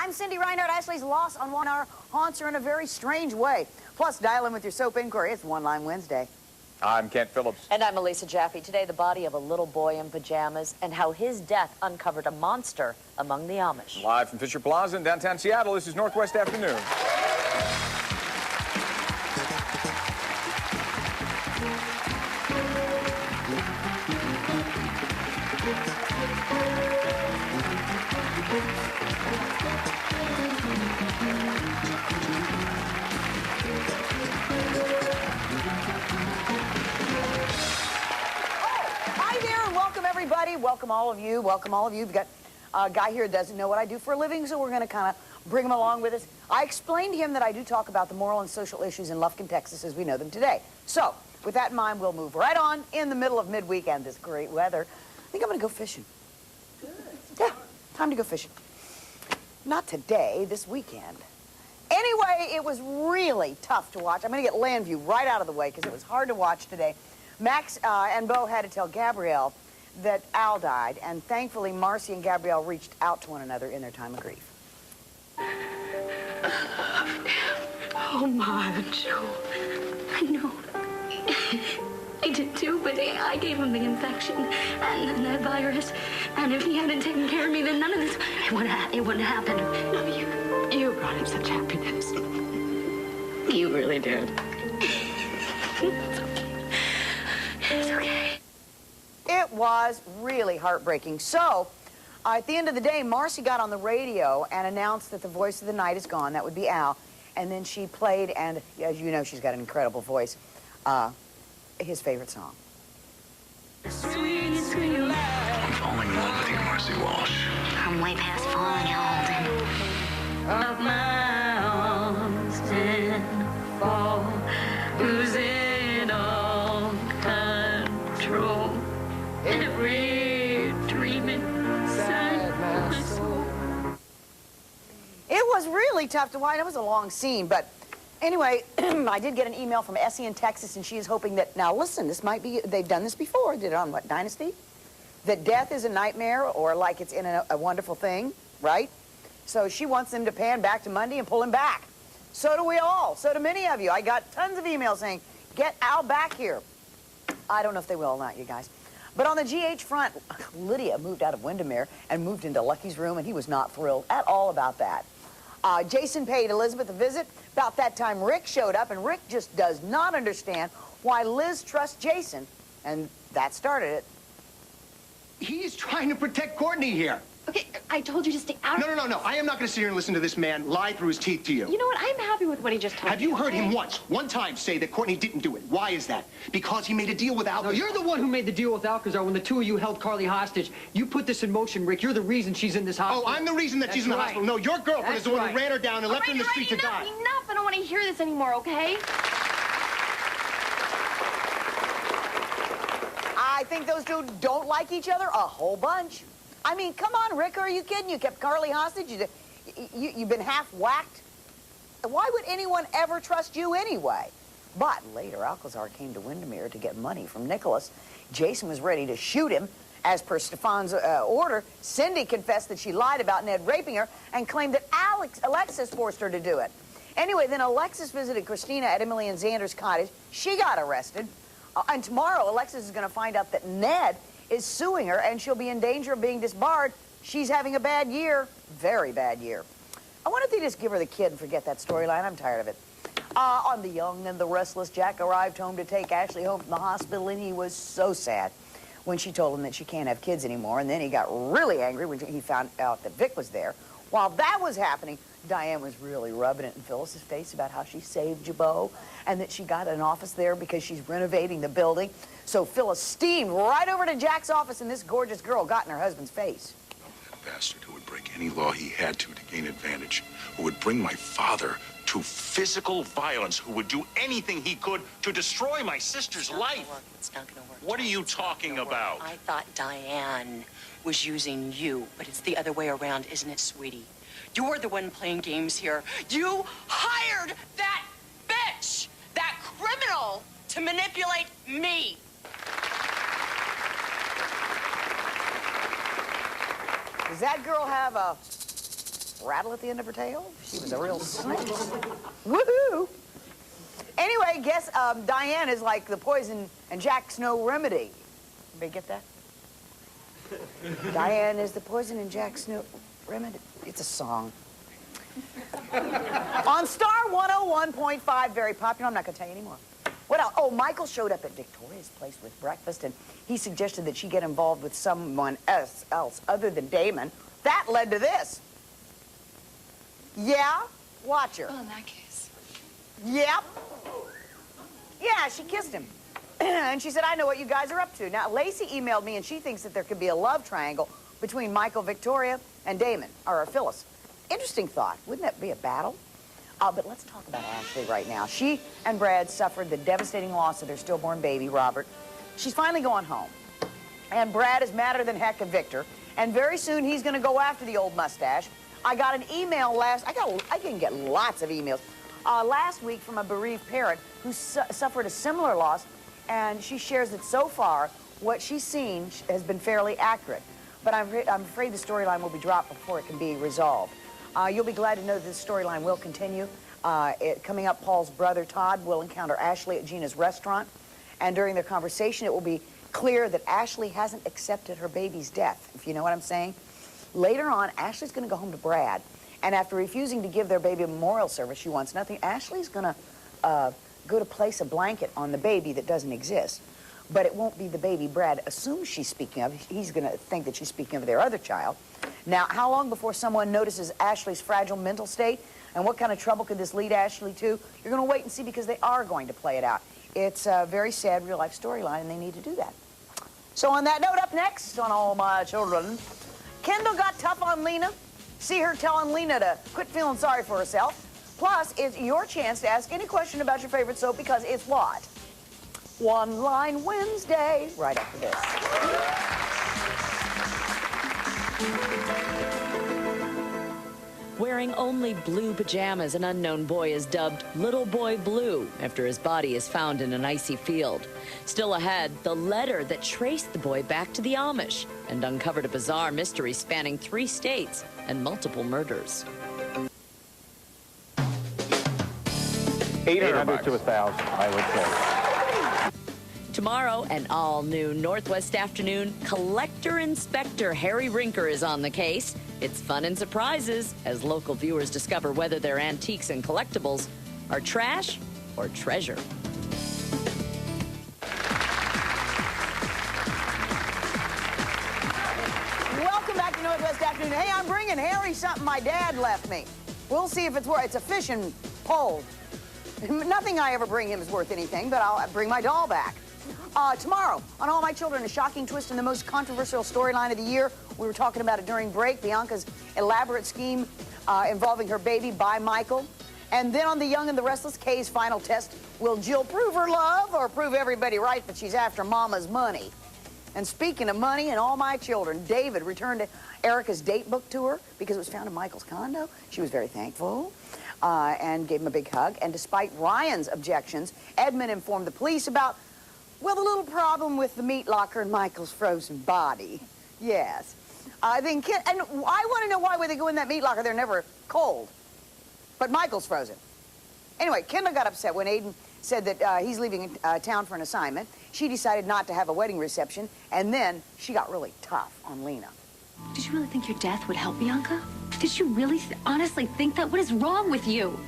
I'm Cindy Reinhardt. Ashley's loss on 1 hour haunts her in a very strange way. Plus, dial in with your soap inquiry. It's One Line Wednesday. I'm Kent Phillips. And I'm Elisa Jaffe. Today, the body of a little boy in pajamas and how his death uncovered a monster among the Amish. Live from Fisher Plaza in downtown Seattle, this is Northwest Afternoon. Welcome all of you. Welcome all of you. We've got a guy here that doesn't know what I do for a living, so we're going to kind of bring him along with us. I explained to him that I do talk about the moral and social issues in Lufkin, Texas as we know them today. So, with that in mind, we'll move right on in the middle of midweek and this great weather. I think I'm going to go fishing. Good. Yeah, time to go fishing. Not today, this weekend. Anyway, it was really tough to watch. I'm going to get Landview right out of the way because it was hard to watch today. Max and Bo had to tell Gabrielle that Al died, and thankfully Marcy and Gabrielle reached out to one another in their time of grief. Oh, my Joe. I know. I did too, but I gave him the infection and that virus. And if he hadn't taken care of me, then none of this, it wouldn't have happened. No, you brought him such happiness. You really did. It's okay. It's okay. It was really heartbreaking. So, at the end of the day, Marcy got on the radio and announced that the voice of the night is gone. That would be Al. And then she played, and as you know, she's got an incredible voice, his favorite song. Sweet, sweet life. I'm falling in love with you, Marcy Walsh. I'm way past falling, Alden. Of my arms and fall, losing all control. Every dream inside my soul. It was really tough to watch. It was a long scene, but anyway, I did get an email from Essie in Texas, and she is hoping that, now listen, this might be, they've done this before, did it on what, Dynasty? That death is a nightmare, or like it's in a wonderful thing, right? So she wants them to pan back to Monday and pull him back. So do we all. So do many of you. I got tons of emails saying, get Al back here. I don't know if they will or not, you guys. But on the GH front, Lydia moved out of Windermere and moved into Lucky's room, and he was not thrilled at all about that. Jason paid Elizabeth a visit. About that time, Rick showed up, and Rick just does not understand why Liz trusts Jason, and that started it. He's trying to protect Courtney here. Okay, I told you to stay out of... No. I am not going to sit here and listen to this man lie through his teeth to you. You know what? I'm happy with what he just told me. Have you heard him one time say that Courtney didn't do it? Why is that? Because he made a deal with Al. No, you're the one who made the deal with Alcazar when the two of you held Carly hostage. You put this in motion, Rick. You're the reason she's in this hospital. Oh, I'm the reason that she's in the hospital. No, your girlfriend is the one who ran her down and left her in the street to die. Enough. I don't want to hear this anymore, okay? I think those two don't like each other a whole bunch. I mean, come on, Rick, are you kidding? You kept Carly hostage. You've been half whacked. Why would anyone ever trust you anyway? But later, Alcazar came to Windermere to get money from Nicholas. Jason was ready to shoot him. As per Stefan's order, Cindy confessed that she lied about Ned raping her and claimed that Alexis forced her to do it. Anyway, then Alexis visited Christina at Emily and Xander's cottage. She got arrested. And tomorrow, Alexis is going to find out that Ned is suing her, and she'll be in danger of being disbarred. She's having a bad year, very bad year. I wonder if they just give her the kid and forget that storyline. I'm tired of it. On the young and the restless, Jack arrived home to take Ashley home from the hospital, and he was so sad when she told him that she can't have kids anymore. And then he got really angry when he found out that Vic was there. While that was happening, Diane was really rubbing it in Phyllis's face about how she saved Jabot and that she got an office there because she's renovating the building. So Phyllis steamed right over to Jack's office, and this gorgeous girl got in her husband's face. That bastard who would break any law he had to gain advantage, who would bring my father to physical violence, who would do anything he could to destroy my sister's life. It's not gonna work. What are you talking about? I thought Diane was using you, but it's the other way around, isn't it, sweetie? You're the one playing games here. You hired that bitch, that criminal, to manipulate me. Does that girl have a rattle at the end of her tail. She was a real snitch. Woohoo! Anyway, guess Diane is like the poison and Jack Snow remedy. Everybody get that? Diane is the poison and Jack Snow remedy. It's a song. On Star 101.5, very popular. I'm not going to tell you anymore. What else? Oh, Michael showed up at Victoria's place with breakfast, and he suggested that she get involved with someone else other than Damon. That led to this. Yeah? Watch her. Oh, in that case. Yep. Yeah, she kissed him. And she said, I know what you guys are up to. Now, Lacey emailed me, and she thinks that there could be a love triangle between Michael, Victoria, and Damon, or Phyllis. Interesting thought. Wouldn't that be a battle? But let's talk about Ashley right now. She and Brad suffered the devastating loss of their stillborn baby, Robert. She's finally going home. And Brad is madder than heck at Victor. And very soon he's going to go after the old mustache. I got an email I can get lots of emails. Last week from a bereaved parent who suffered a similar loss. And she shares that so far, what she's seen has been fairly accurate. But I'm afraid the storyline will be dropped before it can be resolved. You'll be glad to know that this storyline will continue. Coming up, Paul's brother, Todd, will encounter Ashley at Gina's restaurant. And during their conversation, it will be clear that Ashley hasn't accepted her baby's death, if you know what I'm saying. Later on, Ashley's going to go home to Brad. And after refusing to give their baby a memorial service, she wants nothing. Ashley's going to go to place a blanket on the baby that doesn't exist. But it won't be the baby Brad assumes she's speaking of. He's going to think that she's speaking of their other child. Now, how long before someone notices Ashley's fragile mental state? And what kind of trouble could this lead Ashley to? You're going to wait and see, because they are going to play it out. It's a very sad real-life storyline, and they need to do that. So on that note, up next on All My Children, Kendall got tough on Lena. See her telling Lena to quit feeling sorry for herself. Plus, it's your chance to ask any question about your favorite soap, because it's what? One Line Wednesday, right after this. Wearing only blue pajamas, an unknown boy is dubbed Little Boy Blue after his body is found in an icy field. Still ahead, the letter that traced the boy back to the Amish and uncovered a bizarre mystery spanning 3 states and multiple murders. 800 to 1,000, I would say. Tomorrow, an all-new Northwest Afternoon, Collector Inspector Harry Rinker is on the case. It's fun and surprises as local viewers discover whether their antiques and collectibles are trash or treasure. Welcome back to Northwest Afternoon. Hey, I'm bringing Harry something my dad left me. We'll see if it's worth. It's a fishing pole. Nothing I ever bring him is worth anything, but I'll bring my doll back. Tomorrow, on All My Children, a shocking twist in the most controversial storyline of the year. We were talking about it during break, Bianca's elaborate scheme involving her baby by Michael. And then on The Young and the Restless, Kay's final test. Will Jill prove her love or prove everybody right that she's after Mama's money? And speaking of money and All My Children, David returned to Erica's date book to her because it was found in Michael's condo. She was very thankful and gave him a big hug. And despite Ryan's objections, Edmund informed the police about, well, the little problem with the meat locker in Michael's frozen body. Yes. And I want to know why would they go in that meat locker? They're never cold. But Michael's frozen. Anyway, Kendall got upset when Aiden said that he's leaving town for an assignment. She decided not to have a wedding reception, and then she got really tough on Lena. Did you really think your death would help, Bianca? Did you really honestly think that? What is wrong with you?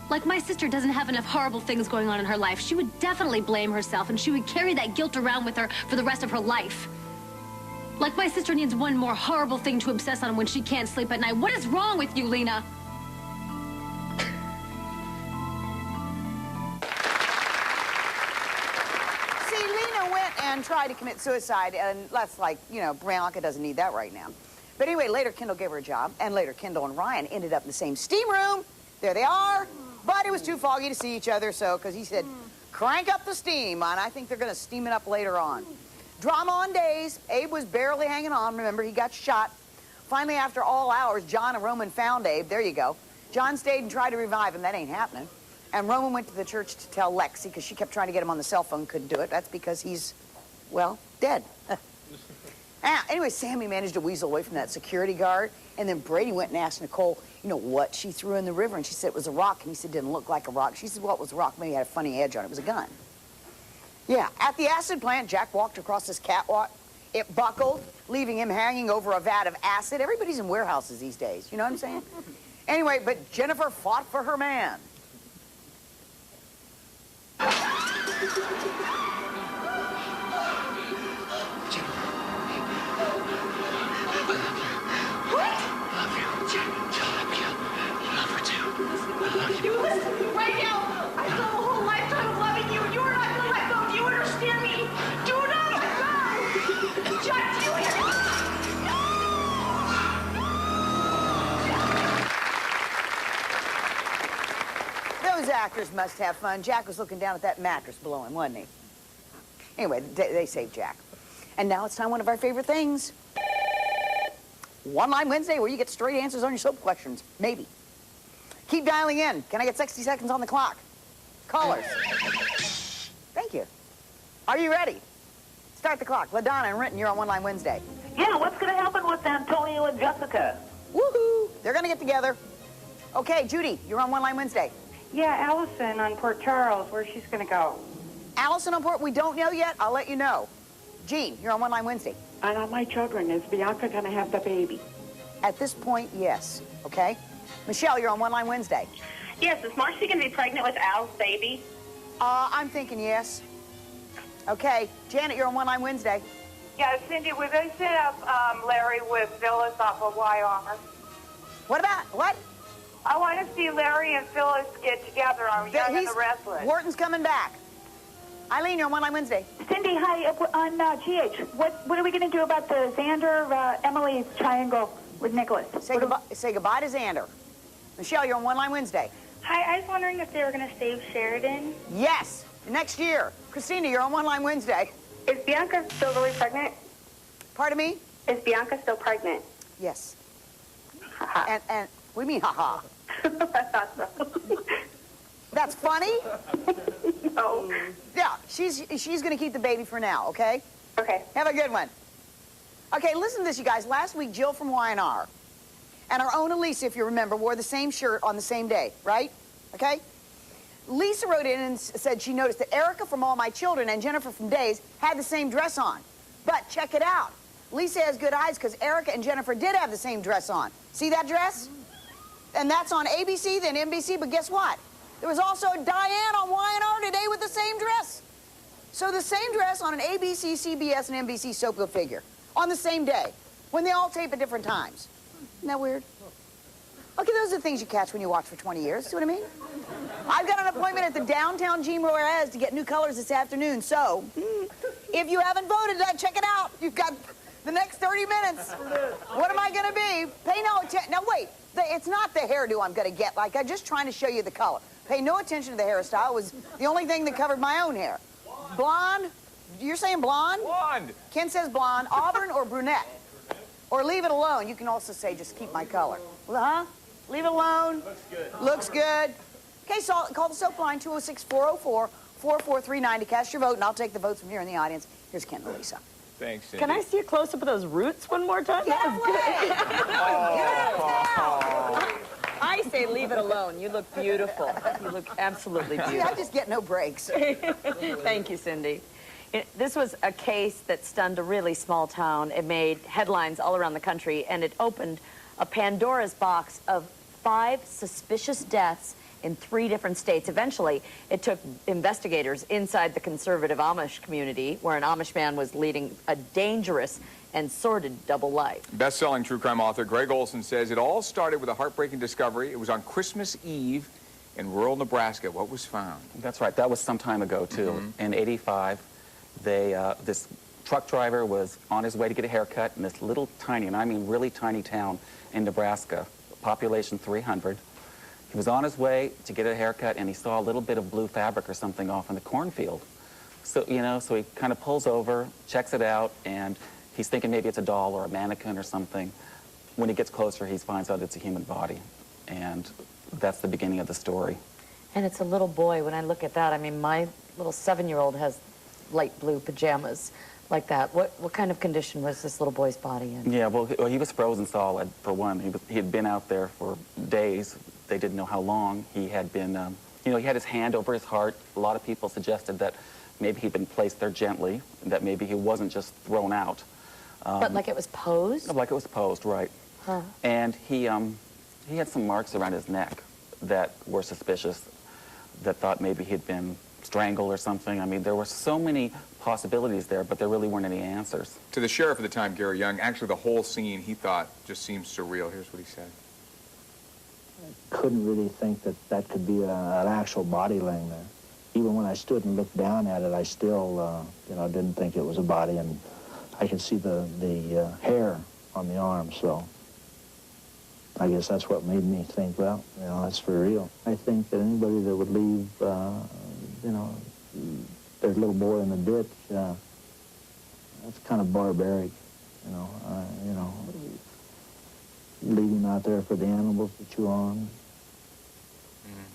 Like, my sister doesn't have enough horrible things going on in her life. She would definitely blame herself, and she would carry that guilt around with her for the rest of her life. Like, my sister needs one more horrible thing to obsess on when she can't sleep at night. What is wrong with you, Lena? See, Lena went and tried to commit suicide, and that's like, you know, Bianca doesn't need that right now. But anyway, later Kendall gave her a job, and later Kendall and Ryan ended up in the same steam room. There they are. But it was too foggy to see each other, so, because he said, crank up the steam, and I think they're going to steam it up later on. Drama on days. Abe was barely hanging on. Remember, he got shot. Finally, after all hours, John and Roman found Abe. There you go. John stayed and tried to revive him. That ain't happening. And Roman went to the church to tell Lexi, because she kept trying to get him on the cell phone, couldn't do it. That's because he's, well, dead. Anyway, Sammy managed to weasel away from that security guard, and then Brady went and asked Nicole, you know, what she threw in the river, and she said it was a rock, and he said it didn't look like a rock. She said, well, it was a rock, maybe it had a funny edge on it. It was a gun. Yeah, at the acid plant, Jack walked across this catwalk. It buckled, leaving him hanging over a vat of acid. Everybody's in warehouses these days, you know what I'm saying? Anyway, but Jennifer fought for her man. You listen to me right now. I spent a whole lifetime of loving you, and you're not gonna let go. Do you understand me? Do not let go. Jack, do you hear me? Those actors must have fun. Jack was looking down at that mattress below him, wasn't he? Anyway, they saved Jack. And now it's time one of our favorite things. One Line Wednesday, where you get straight answers on your soap questions. Maybe. Keep dialing in. Can I get 60 seconds on the clock? Callers. Thank you. Are you ready? Start the clock. LaDonna and Renton, you're on One Line Wednesday. Yeah, what's going to happen with Antonio and Jessica? Woohoo! They're going to get together. Okay, Judy, you're on One Line Wednesday. Yeah, Allison on Port Charles, where she's going to go. Allison on Port, we don't know yet. I'll let you know. Jean, you're on One Line Wednesday. And on my children, is Bianca going to have the baby? At this point, yes. Okay? Michelle, you're on One Line Wednesday. Yes, is Marcy going to be pregnant with Al's baby? I'm thinking yes. Okay, Janet, you're on One Line Wednesday. Yeah, Cindy, we're going to set up Larry with Phyllis off of YR. What about, what? I want to see Larry and Phyllis get together on Young and the Restless. Wharton's coming back. Eileen, you're on One Line Wednesday. Cindy, hi, on GH. What are we going to do about the Xander, Emily triangle with Nicholas? Say goodbye to Xander. Michelle, you're on One Line Wednesday. Hi, I was wondering if they were going to save Sheridan. Yes, next year. Christina, you're on One Line Wednesday. Is Bianca still really pregnant? Pardon me? Is Bianca still pregnant? Yes. And what do you mean, ha-ha? I thought so. That's funny? No. Yeah, she's going to keep the baby for now, okay? Okay. Have a good one. Okay, listen to this, you guys. Last week, Jill from Y&R and our own Elisa, if you remember, wore the same shirt on the same day, right? Okay? Lisa wrote in and said she noticed that Erica from All My Children and Jennifer from Days had the same dress on. But check it out. Lisa has good eyes because Erica and Jennifer did have the same dress on. See that dress? And that's on ABC, then NBC, but guess what? There was also Diane on Y&R today with the same dress. So the same dress on an ABC, CBS, and NBC soap go figure on the same day when they all tape at different times. Isn't that weird? Okay, those are the things you catch when you watch for 20 years. See what I mean? I've got an appointment at the downtown Jean Juarez to get new colors this afternoon. So if you haven't voted, check it out. You've got the next 30 minutes. What am I going to be? Pay no attention. Now, wait. It's not the hairdo I'm going to get. Like, I'm just trying to show you the color. Pay no attention to the hairstyle. It was the only thing that covered my own hair. Blonde. You're saying blonde? Blonde. Ken says blonde. Auburn or brunette? Or leave it alone. You can also say just keep my color. Huh? Leave it alone. Looks good. Looks good. Okay, so call the soap line, 206-404-4439 to cast your vote, and I'll take the votes from here in the audience. Here's Ken and Lisa. Thanks, Cindy. Can I see a close-up of those roots one more time? Yeah, That was good. I say leave it alone. You look beautiful. You look absolutely beautiful. See, I just get no breaks. Thank you, Cindy. This was a case that stunned a really small town. It made headlines all around the country, and it opened a Pandora's box of 5 suspicious deaths in 3 different states. Eventually, it took investigators inside the conservative Amish community, where an Amish man was leading a dangerous and sordid double life. Best-selling true crime author Gregg says it all started with a heartbreaking discovery. It was on Christmas Eve in rural Nebraska. What was found? That's right. That was some time ago, too. In '85, this truck driver was on his way to get a haircut in this little tiny, and I mean really tiny town in Nebraska, population 300. He was on his way to get a haircut, and he saw a little bit of blue fabric or something off in the cornfield. So, so he kind of pulls over, checks it out, and he's thinking maybe it's a doll or a mannequin or something. When he gets closer, he finds out it's a human body. And that's the beginning of the story. And it's a little boy. When I look at that, I mean, my little 7-year-old has light blue pajamas. like that. What kind of condition was this little boy's body in? Yeah, well, he was frozen solid, for one. He had been out there for days. They didn't know how long. He had been, you know, he had his hand over his heart. A lot of people suggested that maybe he'd been placed there gently, that maybe he wasn't just thrown out. But like it was posed? Like it was posed, right. Huh. And he had some marks around his neck that were suspicious, that thought maybe he'd been strangled or something. I mean, there were so many possibilities there, but there really weren't any answers. To the sheriff at the time, Gary Young, actually the whole scene he thought just seemed surreal. Here's what he said. I couldn't really think that that could be an actual body laying there. Even when I stood and looked down at it, I still, you know, didn't think it was a body, and I could see the hair on the arm, so I guess that's what made me think, well, you know, that's for real. I think that anybody that would leave, you know, their little boy in the ditch, that's kind of barbaric, you know, leave him out there for the animals to chew on.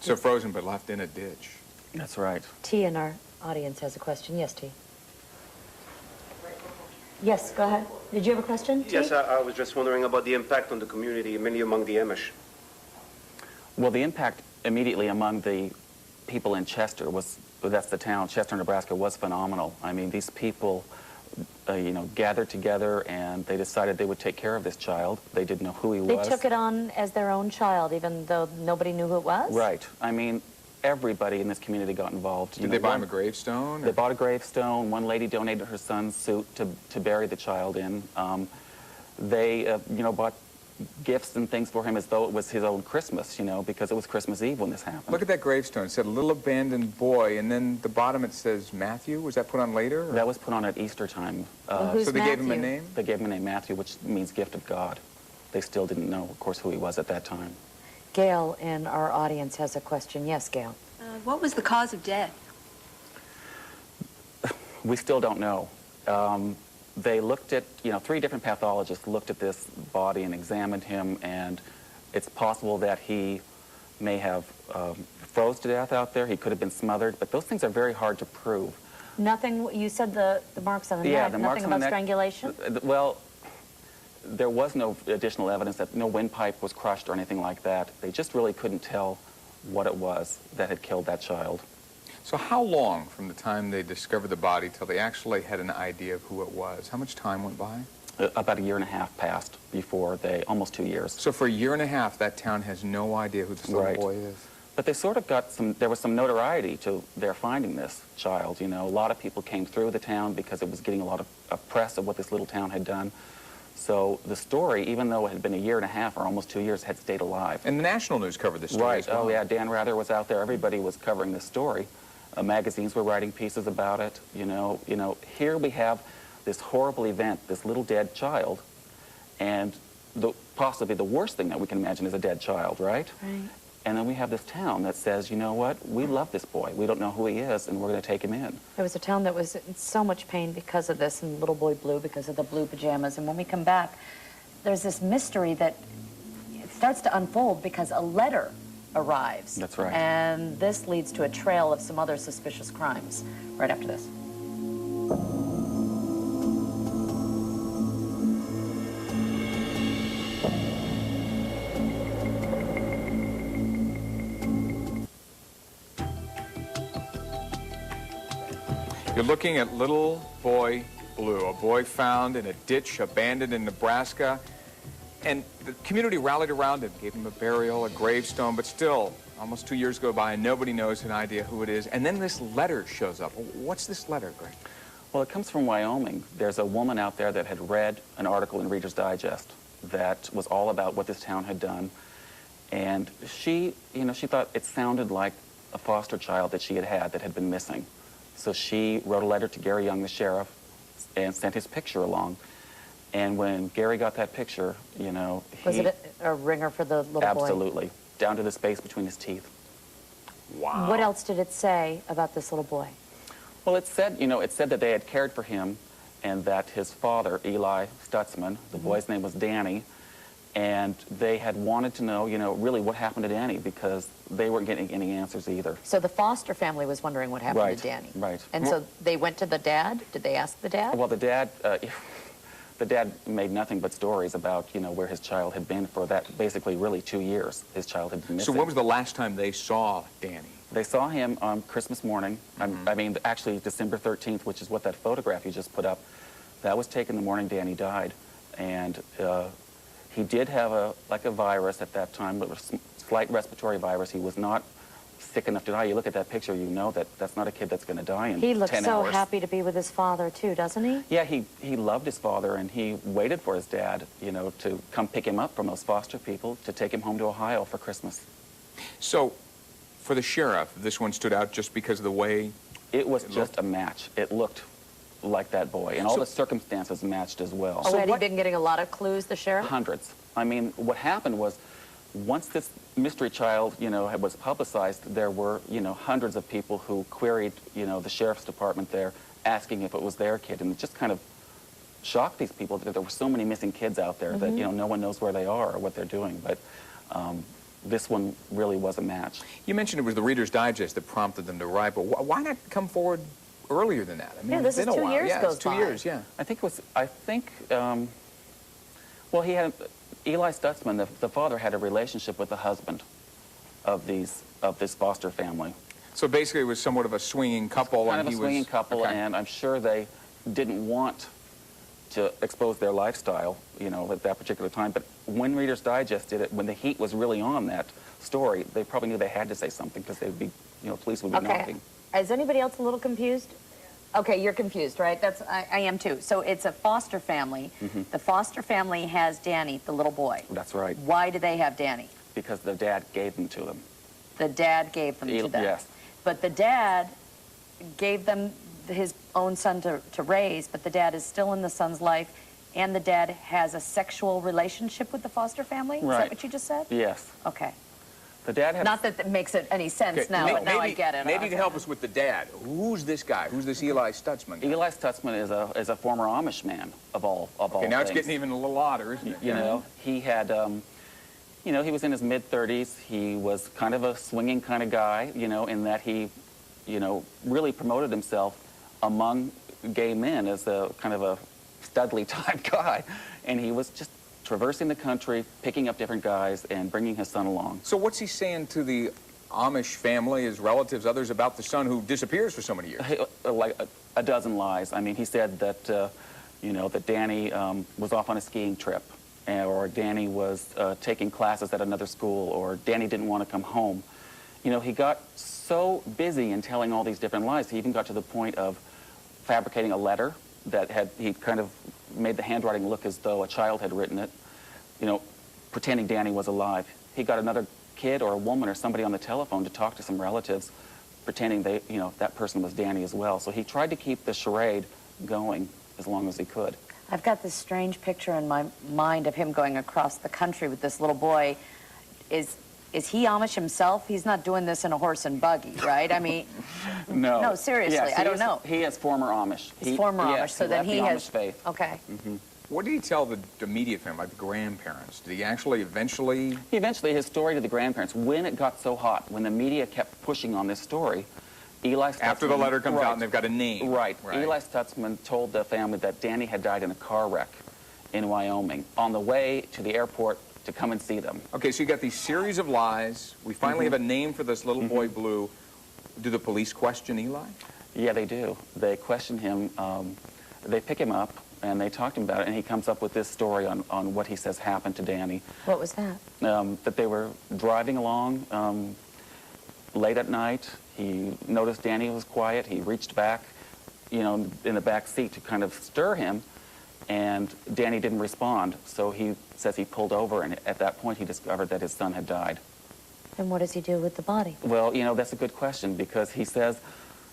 So frozen but left in a ditch. That's right. T in our audience has a question. Yes, T. Yes, go ahead. Did you have a question, T? Yes, I was just wondering about the impact on the community, mainly among the Amish. Well, the impact immediately among the people in Chester was, that's the town, Chester, Nebraska, was phenomenal. I mean, these people, you know, gathered together and they decided they would take care of this child. They didn't know who he was. They took it on as their own child, even though nobody knew who it was? Right. I mean, everybody in this community got involved. Did they buy him a gravestone? They bought a gravestone. One lady donated her son's suit to bury the child in. They, you know, bought gifts and things for him as though it was his own Christmas, you know, because it was Christmas Eve when this happened. Look at that gravestone. It said, little abandoned boy, and then the bottom it says Matthew. Was that put on later? Or? That was put on at Easter time. Who's so they Matthew? gave him a name? They gave him a name, Matthew, which means gift of God. They still didn't know, of course, who he was at that time. Gail in our audience has a question. Yes, Gail. What was the cause of death? We still don't know. They looked at, you know, 3 different pathologists looked at this body and examined him, and it's possible that he may have froze to death out there. He could have been smothered, but those things are very hard to prove. Nothing, you said the marks on the neck, the nothing marks on the about neck, strangulation? Well, there was no additional evidence that no windpipe was crushed or anything like that. They just really couldn't tell what it was that had killed that child. So how long from the time they discovered the body till they actually had an idea of who it was? How much time went by? About 1.5 years passed before they, almost 2 years. So for 1.5 years, that town has no idea who this little boy is? But they sort of got some, there was some notoriety to their finding this child, you know. A lot of people came through the town because it was getting a lot of press of what this little town had done. So the story, even though it had been 1.5 years or almost 2 years, had stayed alive. And the national news covered this story as well. Oh yeah, Dan Rather was out there. Everybody was covering this story. Magazines were writing pieces about it. You know, here we have this horrible event, this little dead child, and possibly the worst thing that we can imagine is a dead child, right? Right. And then we have this town that says, you know what, we love this boy. We don't know who he is, and we're going to take him in. There was a town that was in so much pain because of this, and Little Boy Blue because of the blue pajamas. And when we come back, there's this mystery that it starts to unfold because a letter arrives. That's right. And this leads to a trail of some other suspicious crimes right after this. You're looking at Little Boy Blue, a boy found in a ditch abandoned in Nebraska. And the community rallied around him, gave him a burial, a gravestone, but still, almost 2 years go by and nobody knows an idea who it is. And then this letter shows up. What's this letter, Greg? Well, it comes from Wyoming. There's a woman out there that had read an article in Reader's Digest that was all about what this town had done. And she, you know, she thought it sounded like a foster child that she had that had been missing. So she wrote a letter to Gary Young, the sheriff, and sent his picture along. And when Gary got that picture, you know, Was it a ringer for the little boy? Absolutely. Down to the space between his teeth. Wow. What else did it say about this little boy? Well, it said, you know, it said that they had cared for him and that his father, Eli Stutzman, the boy's name was Danny, And they had wanted to know, you know, really what happened to Danny, because they weren't getting any answers either. So the foster family was wondering what happened to Danny. Right. And so they went to the dad? Did they ask the dad? Well, the dad made nothing but stories about, you know, where his child had been for that basically really 2 years. His child had been missing. So when was the last time they saw Danny? They saw him on Christmas morning. I mean, actually December 13th, which is what that photograph you just put up. That was taken the morning Danny died. And he did have a virus at that time, but it was a slight respiratory virus. He was not sick enough to die. You look at that picture, you know that that's not a kid that's going to die in 10 hours. He looks so happy to be with his father, too, doesn't he? Yeah, he loved his father, and he waited for his dad, you know, to come pick him up from those foster people to take him home to Ohio for Christmas. So, for the sheriff, this one stood out just because of the way it was just a match. It looked like that boy, and all the circumstances matched as well. Oh, had he been getting a lot of clues, the sheriff? Hundreds. I mean, what happened was, once this mystery child, you know, was publicized, there were, you know, hundreds of people who queried, you know, the sheriff's department there, asking if it was their kid, and it just kind of shocked these people that there were so many missing kids out there that, you know, no one knows where they are or what they're doing. But this one really was a match. You mentioned it was the Reader's Digest that prompted them to write, but why not come forward earlier than that? I mean, yeah, this is 2 years goes by. 2 years, yeah. I think it was, well, he had, Eli Stutzman, the father, had a relationship with the husband of this foster family. So basically it was somewhat of a swinging couple. Kind of a swinging couple, and I'm sure they didn't want to expose their lifestyle, you know, at that particular time. But when Reader's Digest did it, when the heat was really on that story, they probably knew they had to say something because they'd be, you know, police would be knocking. Is anybody else a little confused? Okay, you're confused, right? I am too. So it's a foster family. The foster family has Danny, the little boy. That's right. Why do they have Danny? Because the dad gave them to them. The dad gave them to them. Yes. But the dad gave them his own son to raise, but the dad is still in the son's life, and the dad has a sexual relationship with the foster family? Right. Is that what you just said? Yes. Okay. The dad had... Not that it makes any sense now, but now I get it. Maybe you can help us with the dad. Who's this guy? Who's this Eli Stutzman guy? Eli Stutzman is a former Amish man of all Okay, now things. it's getting even a little odder, isn't it? You know, he had, you know, he was in his mid-30s. He was kind of a swinging kind of guy, you know, in that he, you know, really promoted himself among gay men as a kind of a studly type guy. And he was just traversing the country, picking up different guys, and bringing his son along. So what's he saying to the Amish family, his relatives, others, about the son who disappears for so many years? Like a dozen lies. I mean, he said that, you know, that Danny was off on a skiing trip, or Danny was taking classes at another school, or Danny didn't want to come home. You know, he got so busy in telling all these different lies, he even got to the point of fabricating a letter that he kind of made the handwriting look as though a child had written it, you know, pretending Danny was alive. He got another kid or a woman or somebody on the telephone to talk to some relatives, pretending they, you know, that person was Danny as well. So he tried to keep the charade going as long as he could. I've got this strange picture in my mind of him going across the country with this little boy. Is he Amish himself? He's not doing this in a horse and buggy, right? I mean, no. No, seriously, yes, I don't know. He is former Amish. He's former Amish, so then he has Amish faith. Okay. What did he tell the immediate family, like the grandparents? Did he actually eventually... Eventually, his story to the grandparents, when it got so hot, when the media kept pushing on this story, Eli Stutzman... After the letter comes out and they've got a name. Right. Eli Stutzman told the family that Danny had died in a car wreck in Wyoming on the way to the airport to come and see them. Okay, so you got these series of lies. We finally have a name for this little boy Blue. Do the police question Eli? Yeah, they do. They question him. They pick him up and they talk to him about it, and he comes up with this story on what he says happened to Danny. What was that? That they were driving along late at night. He noticed Danny was quiet. He reached back, you know, in the back seat to kind of stir him, and Danny didn't respond. So he says he pulled over, and at that point he discovered that his son had died. And what does he do with the body? Well, you know, that's a good question, because he says,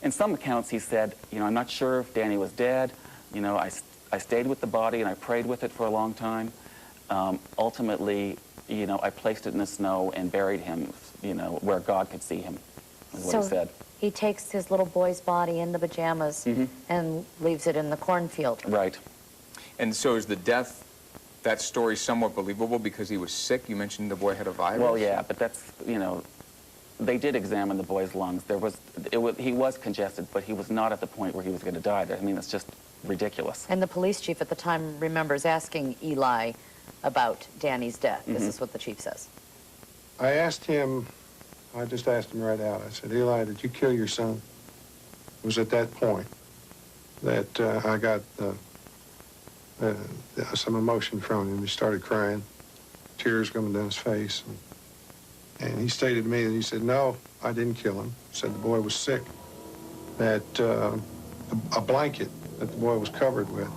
in some accounts he said, you know, I'm not sure if Danny was dead. You know, I stayed with the body and I prayed with it for a long time. Ultimately, you know, I placed it in the snow and buried him, you know, where God could see him, is what he said. He takes his little boy's body in the pajamas and leaves it in the cornfield. Right. And so is the death that story somewhat believable because he was sick? You mentioned the boy had a virus. Well, yeah, but that's, you know, they did examine the boy's lungs. He was congested, but he was not at the point where he was going to die. I mean, it's just ridiculous. And the police chief at the time remembers asking Eli about Danny's death. This is what the chief says. I asked him, I just asked him right out. I said, Eli, did you kill your son? It was at that point that I got some emotion from him. He started crying, tears coming down his face. And he stated to me that he said, no, I didn't kill him. He said the boy was sick, that a blanket that the boy was covered with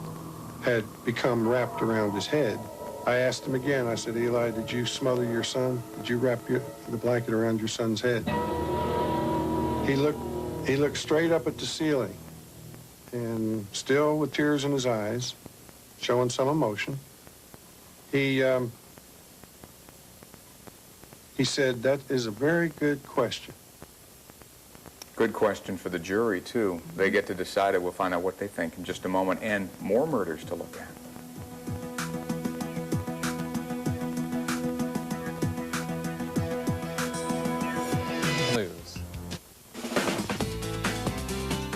had become wrapped around his head. I asked him again, I said, Eli, did you smother your son? Did you wrap the blanket around your son's head? He looked straight up at the ceiling, and still with tears in his eyes, showing some emotion. He said, that is a very good question. Good question for the jury, too. They get to decide it. We'll find out what they think in just a moment, and more murders to look at.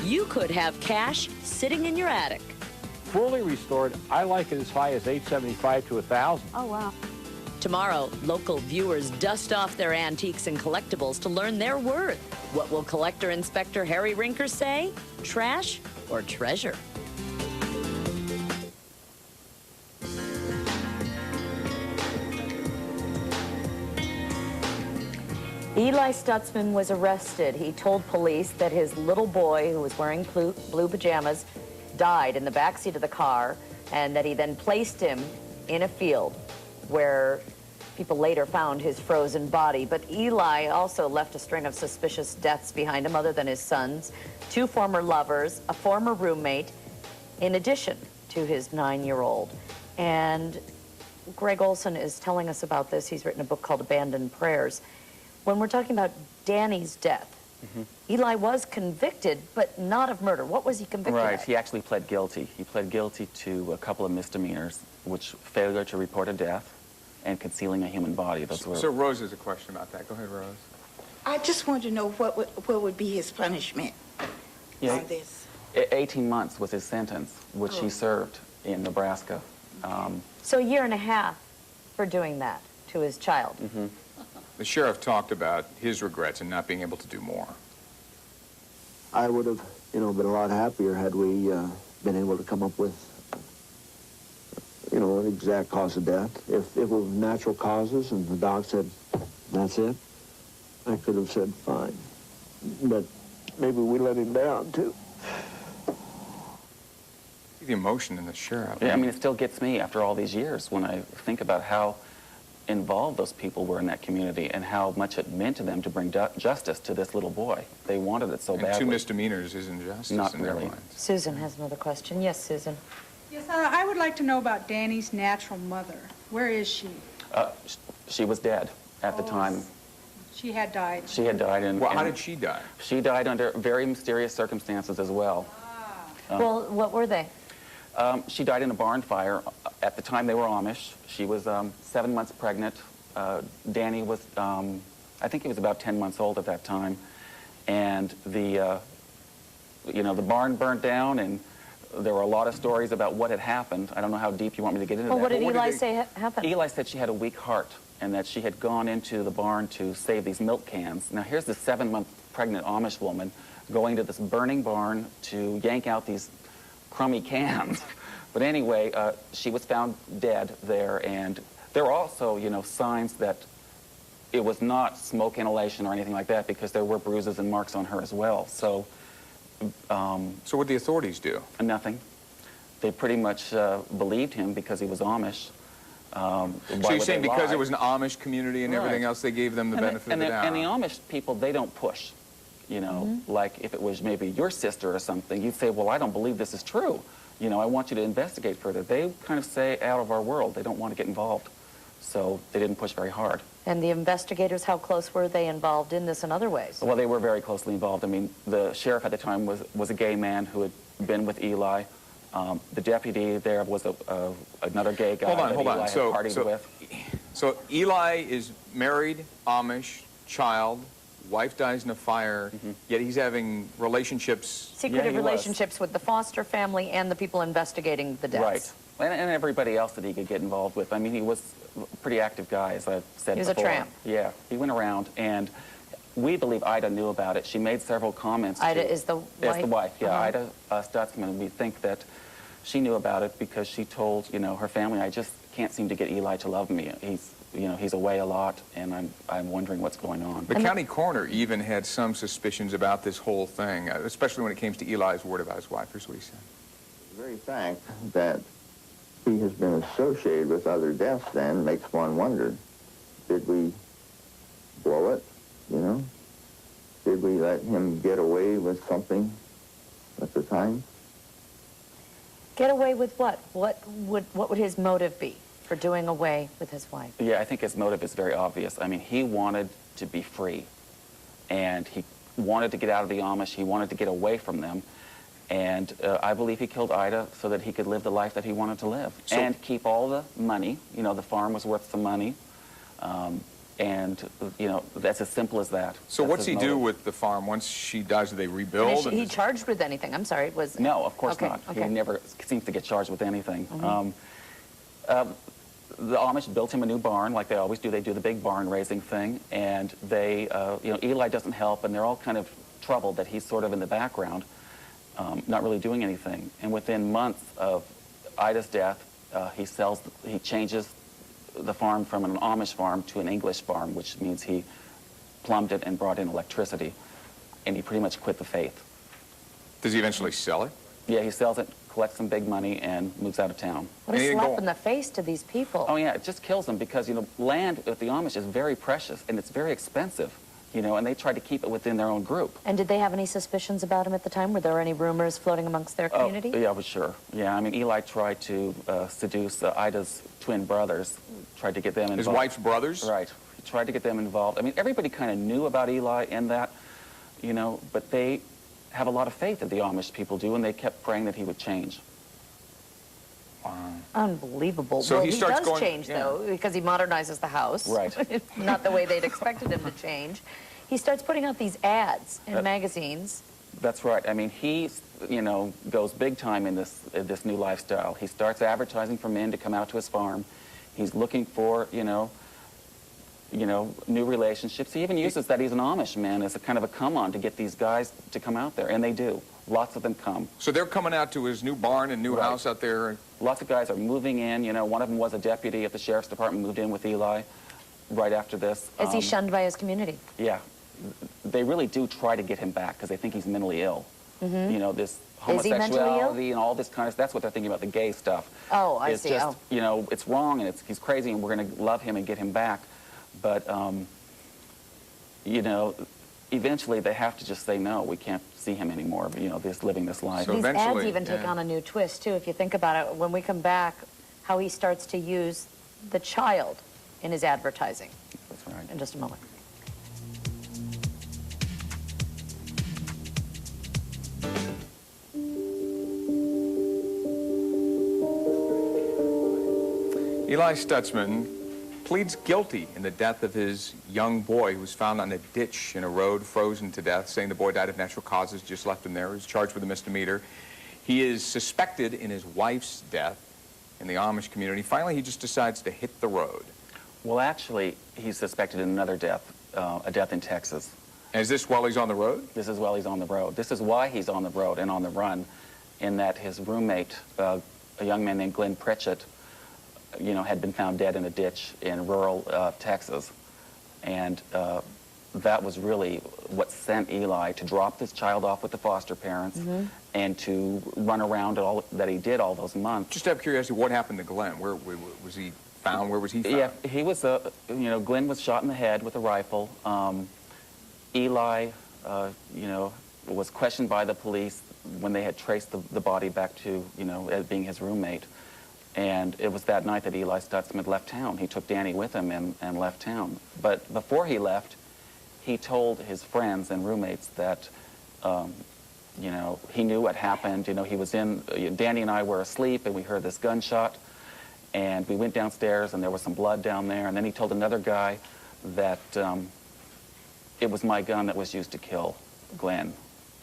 You could have cash sitting in your attic. Fully restored, I like it as high as $875 to $1,000. Oh, wow. Tomorrow, local viewers dust off their antiques and collectibles to learn their worth. What will collector inspector Harry Rinker say? Trash or treasure? Eli Stutzman was arrested. He told police that his little boy, who was wearing blue pajamas, died in the backseat of the car, and that he then placed him in a field where people later found his frozen body. But Eli also left a string of suspicious deaths behind him other than his sons, 2 former lovers, a former roommate, in addition to his 9-year-old. And Gregg Olson is telling us about this. He's written a book called Abandoned Prayers. When we're talking about Danny's death, Eli was convicted, but not of murder. What was he convicted of? Right, he actually pled guilty. He pled guilty to a couple of misdemeanors, which failure to report a death and concealing a human body. Those were... So Rose has a question about that. Go ahead, Rose. I just want to know what would be his punishment on this. 18 months was his sentence, which he served in Nebraska. So a year and a half for doing that to his child. The sheriff talked about his regrets in not being able to do more. I would have, been a lot happier had we been able to come up with, an exact cause of death. If it was natural causes and the doc said, that's it, I could have said, fine. But maybe we let him down, too. The emotion in the sheriff. Yeah, I mean, it still gets me after all these years when I think about how involved those people were in that community and how much it meant to them to bring justice to this little boy. They wanted it so badly. 2 misdemeanors is injustice. Not in really. their minds. Susan has another question. Yes, Susan. Yes, I would like to know about Danny's natural mother. Where is she? She was dead at the time. She had died. She had died. Well, how did she die? She died under very mysterious circumstances as well. Well, what were they? She died in a barn fire. At the time, they were Amish. She was 7 months pregnant. Danny was, I think he was about 10 months old at that time. And the barn burnt down, and there were a lot of stories about what had happened. I don't know how deep you want me to get into that. Well, what did Eli say happened? Eli said she had a weak heart and that she had gone into the barn to save these milk cans. Now, here's the 7-month pregnant Amish woman going to this burning barn to yank out these crummy cans. But anyway, she was found dead there, and there were also, signs that it was not smoke inhalation or anything like that because there were bruises and marks on her as well. So what did the authorities do? Nothing. They pretty much believed him because he was Amish. So you're saying because it was an Amish community and everything else, they gave them the benefit of the doubt? And the Amish people, they don't push. Like if it was maybe your sister or something, you'd say, well, I don't believe this is true. I want you to investigate further. They kind of say out of our world. They don't want to get involved. So they didn't push very hard. And the investigators, how close were they involved in this in other ways? Well, they were very closely involved. I mean, the sheriff at the time was a gay man who had been with Eli The deputy there was another gay guy that Hold Eli on. had partied with. So Eli is married, Amish, child, wife dies in a fire, yet he's having relationships. Secretive relationships with the foster family and the people investigating the deaths. Right. And everybody else that he could get involved with. I mean, he was a pretty active guy, as I've said before. He was a tramp. Yeah, he went around, and we believe Ida knew about it. She made several comments. Ida is the wife? Is the wife, yeah. Ida Stutzman. We think that she knew about it because she told, her family, I just can't seem to get Eli to love me. He's away a lot, and I'm wondering what's going on. The county coroner even had some suspicions about this whole thing, especially when it came to Eli's word about his wife. Here's what he said. The very fact that he has been associated with other deaths then makes one wonder, did we blow it, Did we let him get away with something at the time? Get away with what? What would his motive be for doing away with his wife? Yeah, I think his motive is very obvious. I mean, he wanted to be free, and he wanted to get out of the Amish. He wanted to get away from them, and I believe he killed Ida so that he could live the life that he wanted to live and keep all the money. The farm was worth some money, and that's as simple as that. So what's he do with the farm once she dies? Do they rebuild? Is he charged with anything? I'm sorry, No, of course not. Okay. He never seems to get charged with anything. The Amish built him a new barn, like they always do. They do the big barn raising thing, and they, Eli doesn't help, and they're all kind of troubled that he's sort of in the background, not really doing anything. And within months of Ida's death, he changes the farm from an Amish farm to an English farm, which means he plumbed it and brought in electricity, and he pretty much quit the faith. Does he eventually sell it? Yeah, he sells it, collects some big money, and moves out of town. What a slap in the face to these people. Oh, yeah, it just kills them because, land with the Amish is very precious, and it's very expensive, and they try to keep it within their own group. And did they have any suspicions about him at the time? Were there any rumors floating amongst their community? Yeah, well, sure. Yeah, I mean, Eli tried to seduce Ida's twin brothers, tried to get them involved. His wife's brothers? Right. He tried to get them involved. I mean, everybody kind of knew about Eli and that, but they have a lot of faith that the Amish people do, and they kept praying that he would change. Wow. Unbelievable. So well, he does going, change, though, because he modernizes the house. Right. Not the way they'd expected him to change. He starts putting out these ads in magazines. That's right. I mean, he, goes big time in this new lifestyle. He starts advertising for men to come out to his farm. He's looking for, new relationships. He even uses that he's an Amish man as a kind of a come-on to get these guys to come out there, and they do. Lots of them come. So they're coming out to his new barn and new house out there? Lots of guys are moving in. One of them was a deputy at the sheriff's department, moved in with Eli right after this. Is he shunned by his community? Yeah. They really do try to get him back because they think he's mentally ill. This homosexuality and all this kind of, that's what they're thinking about, the gay stuff. Oh, I see. Just, it's wrong and he's crazy and we're going to love him and get him back. But, eventually they have to just say, no, we can't see him anymore, this living this life. So these ads even take on a new twist, too, if you think about it. When we come back, how he starts to use the child in his advertising. That's right. In just a moment. Eli Stutzman pleads guilty in the death of his young boy who was found on a ditch in a road, frozen to death, saying the boy died of natural causes, just left him there. He was charged with a misdemeanor. He is suspected in his wife's death in the Amish community. Finally, he just decides to hit the road. Well, actually, he's suspected in another death, a death in Texas. And is this while he's on the road? This is while he's on the road. This is why he's on the road and on the run, in that his roommate, a young man named Glenn Pritchett, had been found dead in a ditch in rural Texas. And that was really what sent Eli to drop this child off with the foster parents and to run around that he did all those months. Just out of curiosity, what happened to Glenn? Where was he found? Where was he found? Yeah, he was, Glenn was shot in the head with a rifle. Eli, was questioned by the police when they had traced the body back to, as being his roommate. And it was that night that Eli Stutzman left town. He took Danny with him and left town. But before he left, he told his friends and roommates that You know, he knew what happened. You know, he was in, Danny and I were asleep, and we heard this gunshot. And we went downstairs, and there was some blood down there. And then he told another guy that it was my gun that was used to kill Glenn.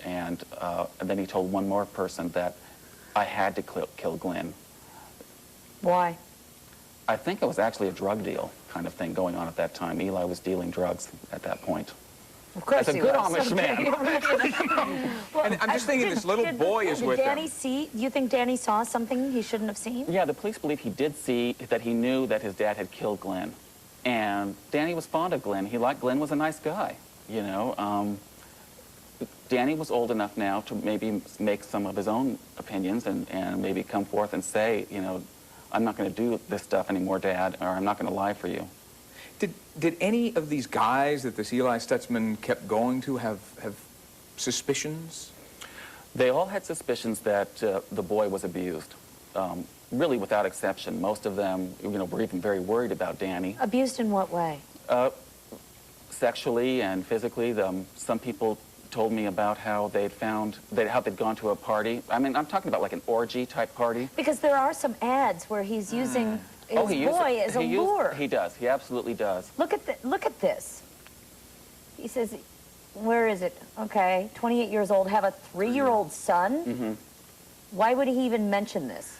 And then he told one more person that I had to kill Glenn. Why? I think it was actually a drug deal kind of thing going on at that time. Eli was dealing drugs at that point. Of course As a good Amish man. Well, And I'm just thinking this little boy is with Danny them. see? Do you think Danny saw something he shouldn't have seen? Yeah, the police believe he did see that he knew that his dad had killed Glenn. And Danny was fond of Glenn. Glenn was a nice guy, you know. Danny was old enough now to maybe make some of his own opinions and maybe come forth and say, you know, I'm not going to do this stuff anymore, Dad, or I'm not going to lie for you. Did any of these guys that this Eli Stutzman kept going to have suspicions? They all had suspicions that the boy was abused, really without exception. Most of them, you know, were even very worried about Danny. Abused in what way? Sexually and physically. Some people told me about how they'd gone to a party. I mean, I'm talking about like an orgy type party. Because there are some ads where he's using his boy as a lure. He does. He absolutely does. Look at this. He says, where is it? Okay, 28 years old, have a 3-year-old son? Mm-hmm. Why would he even mention this?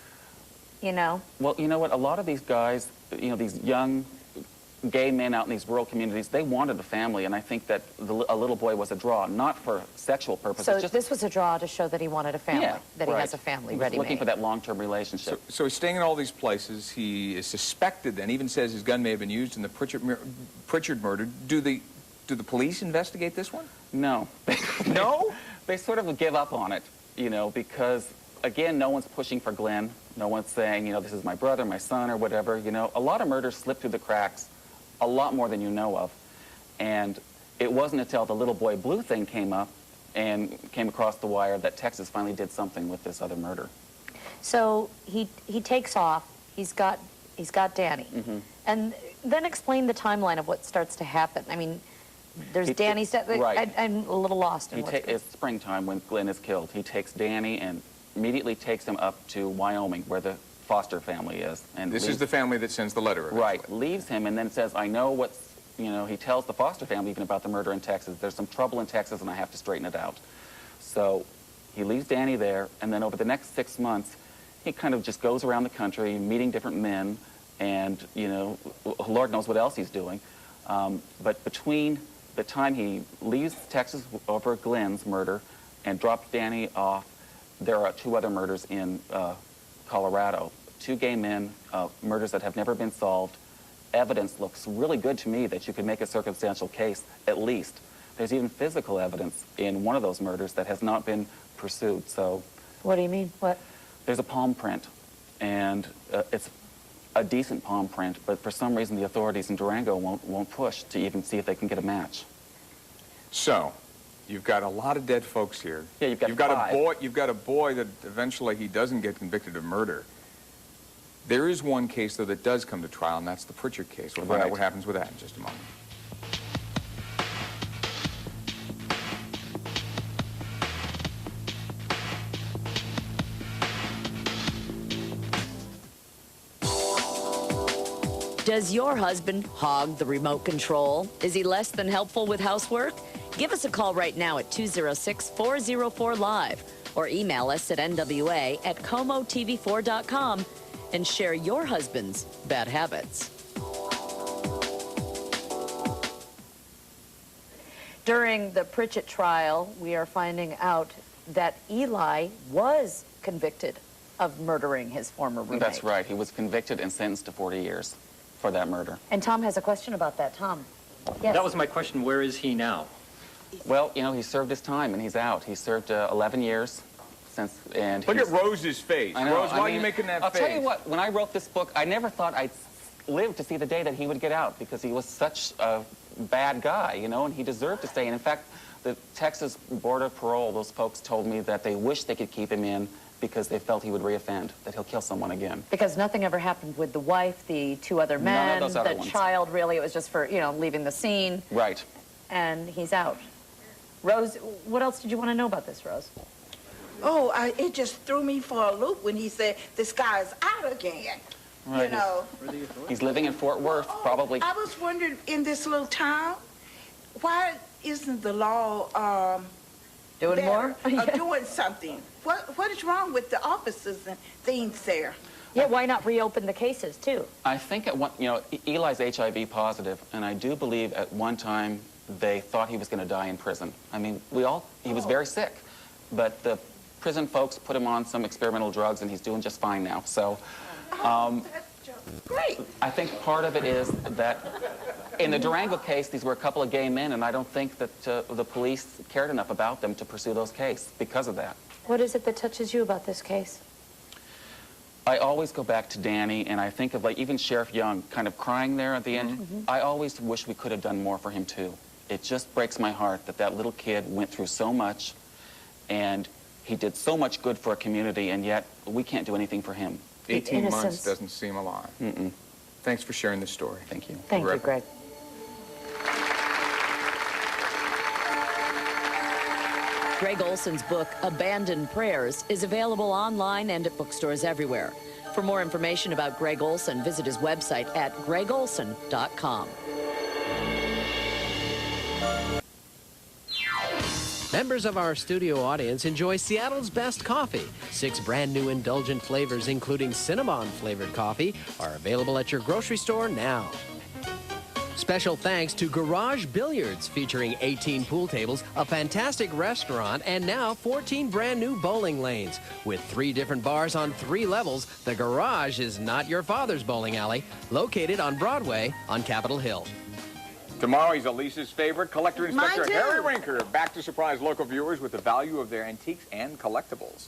You know? Well, you know what? A lot of these guys, you know, these young gay men out in these rural communities, they wanted a family, and I think that a little boy was a draw, not for sexual purposes. So just, this was a draw to show that he wanted a family, yeah, that he has a family He was ready-made. looking for that long-term relationship. So he's staying in all these places. He is suspected, and even says his gun may have been used in the Pritchard murder. Do the police investigate this one? No. No? They sort of give up on it, you know, because, again, no one's pushing for Glenn. No one's saying, you know, this is my brother, my son, or whatever. You know, a lot of murders slip through the cracks, a lot more than you know of. And it wasn't until the Little Boy Blue thing came up and came across the wire that Texas finally did something with this other murder. So he takes off. He's got Danny. Mm-hmm. And then explain the timeline of what starts to happen. I mean, there's Danny's death. Right. I'm a little lost in It's springtime when Glenn is killed. He takes Danny and immediately takes him up to Wyoming, where the Foster family is. And this is the family that sends the letter. Eventually. Right. Leaves him and then says, I know what's, you know, he tells the Foster family even about the murder in Texas. There's some trouble in Texas and I have to straighten it out. So he leaves Danny there, and then over the next 6 months, he kind of just goes around the country meeting different men, and, you know, Lord knows what else he's doing. But between the time he leaves Texas over Glenn's murder and drops Danny off, there are 2 other murders in Colorado. 2 gay men, murders that have never been solved. Evidence looks really good to me that you could make a circumstantial case, at least. There's even physical evidence in one of those murders that has not been pursued, so... What do you mean? What? There's a palm print, and it's a decent palm print, but for some reason the authorities in Durango won't push to even see if they can get a match. So, you've got a lot of dead folks here. Yeah, you've got 5. You've got a boy that eventually he doesn't get convicted of murder. There is one case, though, that does come to trial, and that's the Pritchard case. We'll find out what happens with that in just a moment. Does your husband hog the remote control? Is he less than helpful with housework? Give us a call right now at 206-404-LIVE or email us at nwa@comotv4.com and share your husband's bad habits. During the Pritchett trial, we are finding out that Eli was convicted of murdering his former roommate. That's right. He was convicted and sentenced to 40 years for that murder. And Tom has a question about that. Tom? Yes. That was my question. Where is he now? Well, you know, he served his time and he's out. He served 11 years since, and look at Rose's face. I know, Rose, why are you making that face? I'll tell you what, when I wrote this book, I never thought I'd live to see the day that he would get out, because he was such a bad guy, you know, and he deserved to stay. And in fact, the Texas Board of Parole, those folks told me that they wish they could keep him in because they felt he would reoffend, that he'll kill someone again. Because nothing ever happened with the wife, the 2 other men, None of those other the ones. child, really. It was just for, you know, leaving the scene. Right. And he's out. Rose, what else did you want to know about this, Rose? Oh, it just threw me for a loop when he said the sky is out again. Right. You know. He's living in Fort Worth, probably. I was wondering, in this little town, why isn't the law doing more? Doing something? What is wrong with the officers and things there? Yeah, why not reopen the cases, too? I think at one, you know, Eli's HIV positive, and I do believe at one time they thought he was going to die in prison. I mean, he was very sick, but the prison folks put him on some experimental drugs, and he's doing just fine now. So, great. I think part of it is that in the Durango case, these were a couple of gay men, and I don't think that the police cared enough about them to pursue those cases because of that. What is it that touches you about this case? I always go back to Danny, and I think of, like, even Sheriff Young kind of crying there at the end. I always wish we could have done more for him, too. It just breaks my heart that that little kid went through so much, and he did so much good for a community, and yet we can't do anything for him. 18 months doesn't seem a lot. Thanks for sharing this story. Thank you. Thank you, Greg. Gregg Olson's book, Abandoned Prayers, is available online and at bookstores everywhere. For more information about Gregg Olson, visit his website at greggolson.com. Members of our studio audience enjoy Seattle's best coffee. 6 brand new indulgent flavors, including cinnamon-flavored coffee, are available at your grocery store now. Special thanks to Garage Billiards, featuring 18 pool tables, a fantastic restaurant, and now 14 brand new bowling lanes. With 3 different bars on 3 levels, the Garage is not your father's bowling alley, located on Broadway on Capitol Hill. Tomorrow, he's Elisa's favorite, Collector Inspector Mine too. Harry Rinker, back to surprise local viewers with the value of their antiques and collectibles.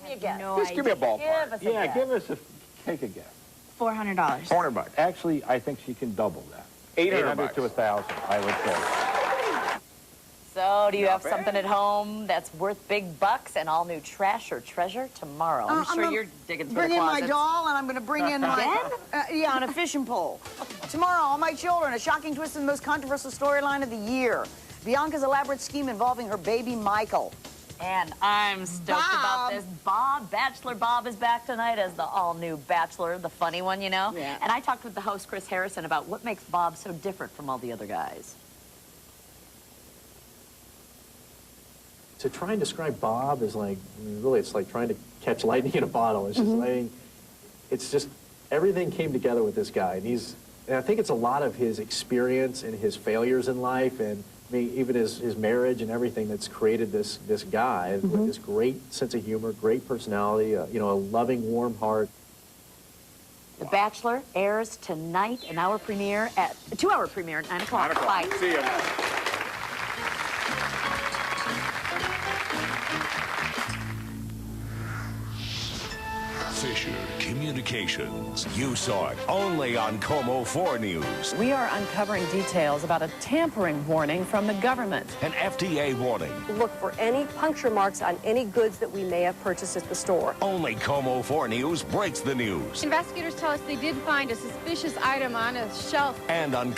Give me a guess. Just give me a ballpark. Give us a Yeah, guess. take a guess. $400. $400. Actually, I think she can double that. 800 to 1,000, I would say. So, do you Not have bad. something at home that's worth big bucks and all new trash or treasure tomorrow? I'm sure gonna you're digging through Bring the in my closets. doll, and I'm going to bring in my... yeah, on a fishing pole. Tomorrow, all my children, a shocking twist in the most controversial storyline of the year. Bianca's elaborate scheme involving her baby, Michael. And I'm stoked about this. Bachelor Bob is back tonight as the all-new Bachelor, the funny one, you know? Yeah. And I talked with the host, Chris Harrison, about what makes Bob so different from all the other guys. To try and describe Bob is like, I mean, really, it's like trying to catch lightning in a bottle. It's just, I mean, it's just, everything came together with this guy. And I think it's a lot of his experience and his failures in life, and I mean, even his marriage and everything that's created this guy with this great sense of humor, great personality, you know, a loving, warm heart. The Bachelor airs tonight, a 2-hour premiere at 9 o'clock. Bye. See you. Fisher Communications. You saw it only on Como 4 News. We are uncovering details about a tampering warning from the government. An FDA warning. Look for any puncture marks on any goods that we may have purchased at the store. Only Como 4 News breaks the news. Investigators tell us they did find a suspicious item on a shelf. And